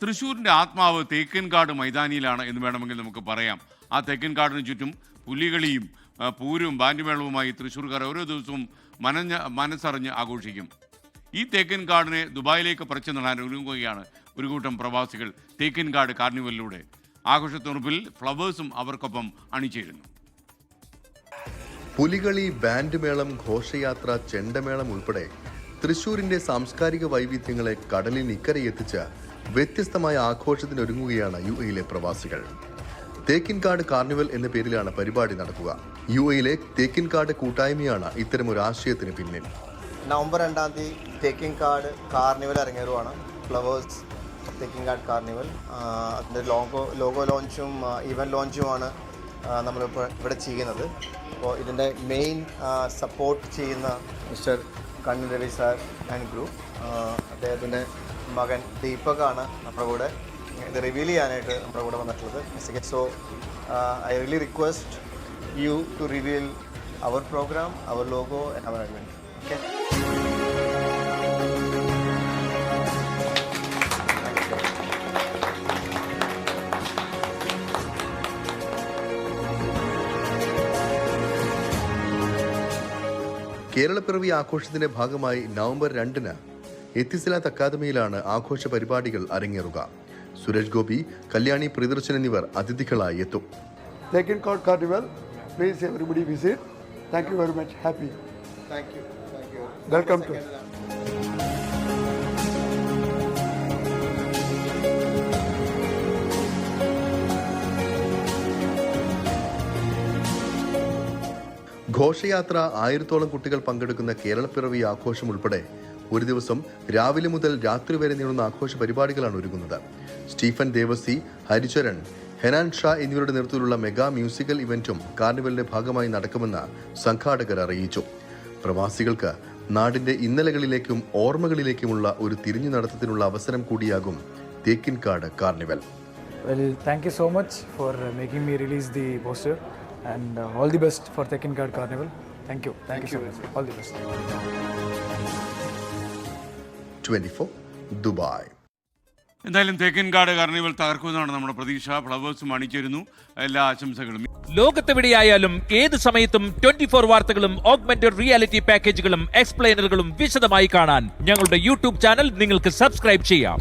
തൃശ്ശൂരിൻ്റെ ആത്മാവ് തേക്കിൻകാട് മൈതാനിയിലാണ് എന്ന് വേണമെങ്കിൽ നമുക്ക് പറയാം. ആ തേക്കിൻകാടിന് ചുറ്റും പുലികളിയും പൂരവും ബാൻഡുമേളവുമായി തൃശ്ശൂർക്കാർ ഓരോ ദിവസവും മനസ്സറിഞ്ഞ് ആഘോഷിക്കും. ഈ തേക്കിൻകാടിനെ ദുബായിലേക്ക് പറിച്ചു നടാൻ ഒരുങ്ങുകയാണ് ഒരു കൂട്ടം പ്രവാസികൾ. തേക്കിൻകാട് കാർണിവലിലൂടെ ആഘോഷത്തുറപ്പിൽ ഫ്ലവേഴ്സും അവർക്കൊപ്പം അണിചേരുന്നു. പുലികളി, ബാൻഡ് മേളം, ഘോഷയാത്ര, ചെണ്ടമേളം ഉൾപ്പെടെ തൃശൂരിന്റെ സാംസ്കാരിക വൈവിധ്യങ്ങളെ കടലിനിക്കരയെത്തിച്ച വ്യത്യസ്തമായ ആഘോഷത്തിനൊരുങ്ങുകയാണ് UAE-ലെ പ്രവാസികൾ. തേക്കിൻകാട് കാർണിവൽ എന്ന പേരിലാണ് പരിപാടി നടക്കുക. UAE-ലെ തേക്കിൻകാട് കൂട്ടായ്മയാണ് ഇത്തരമൊരു ആശയത്തിന് പിന്നിൽ. നവംബർ 2 തേക്കിൻകാട് കാർണിവൽ അരങ്ങേറുവാണ്. Flowers Thekkinkadu carnival. അതിൻ്റെ ലോഗോ ലോഞ്ചും ഇവൻറ്റ് ലോഞ്ചുമാണ് നമ്മളിപ്പോൾ ഇവിടെ ചെയ്യുന്നത്. അപ്പോൾ ഇതിൻ്റെ മെയിൻ സപ്പോർട്ട് ചെയ്യുന്ന mister Kannan Ravi sir and group, അദ്ദേഹത്തിൻ്റെ മകൻ ദീപകാണ് നമ്മുടെ കൂടെ ഇത് റിവീൽ ചെയ്യാനായിട്ട് നമ്മുടെ കൂടെ വന്നിട്ടുള്ളത്. So I really request you to reveal our program, our logo and our event. Okay. Keralappiravi ആഘോഷത്തിന്റെ ഭാഗമായി നവംബർ 2 എത്തിസലാത്ത് അക്കാദമിയിലാണ് ആഘോഷ പരിപാടികൾ അരങ്ങേറുക. സുരേഷ് ഗോപി, കല്യാണി പ്രിയദർശൻ എന്നിവർ അതിഥികളായി എത്തും. Thekkinkadu carnival, please everybody visit. Thank you very much. Happy. Thank you. Welcome to. ഘോഷയാത്ര, 1000-ഓളം കുട്ടികൾ പങ്കെടുക്കുന്ന കേരളപ്പിറവി ആഘോഷം ഉൾപ്പെടെ ഒരു ദിവസം രാവിലെ മുതൽ രാത്രി വരെ നീളുന്ന ആഘോഷ പരിപാടികളാണ് ഒരുങ്ങുന്നത്. സ്റ്റീഫൻ ദേവസി, ഹരിചരൺ, ഹെനാൻ ഷാ എന്നിവരുടെ നേതൃത്വത്തിലുള്ള മെഗാ മ്യൂസിക്കൽ ഇവന്റും കാർണിവലിന്റെ ഭാഗമായി നടക്കുമെന്ന് സംഘാടകർ അറിയിച്ചു. പ്രവാസികൾക്ക് നാടിന്റെ ഇന്നലകളിലേക്കും ഓർമ്മകളിലേക്കുമുള്ള ഒരു തിരിഞ്ഞു നടത്തത്തിനുള്ള അവസരം കൂടിയാകും Thekkinkadu carnival. Well, thank you so much for making me release the poster. And all the best for Thékin-Gad Carnival. Thank you so much. All the best. 24 Dubai. എന്തായാലും തേക്കിൻകാട് കാർണിവൽ തകർക്കുമെന്നാണ് നമ്മുടെ പ്രതീക്ഷ. ഫ്ലവേഴ്സും അണിചേരുന്നു. എല്ലാ ആശംസകളും. ലോകത്തെവിടെയായാലും ഏത് സമയത്തും 24 വാർത്തകളും ഓഗ്മെന്റഡ് റിയാലിറ്റി പാക്കേജുകളും എക്സ്പ്ലെയിനറുകളും വിശദമായി കാണാൻ ഞങ്ങളുടെ YouTube ചാനൽ നിങ്ങൾക്ക് സബ്സ്ക്രൈബ് ചെയ്യാം.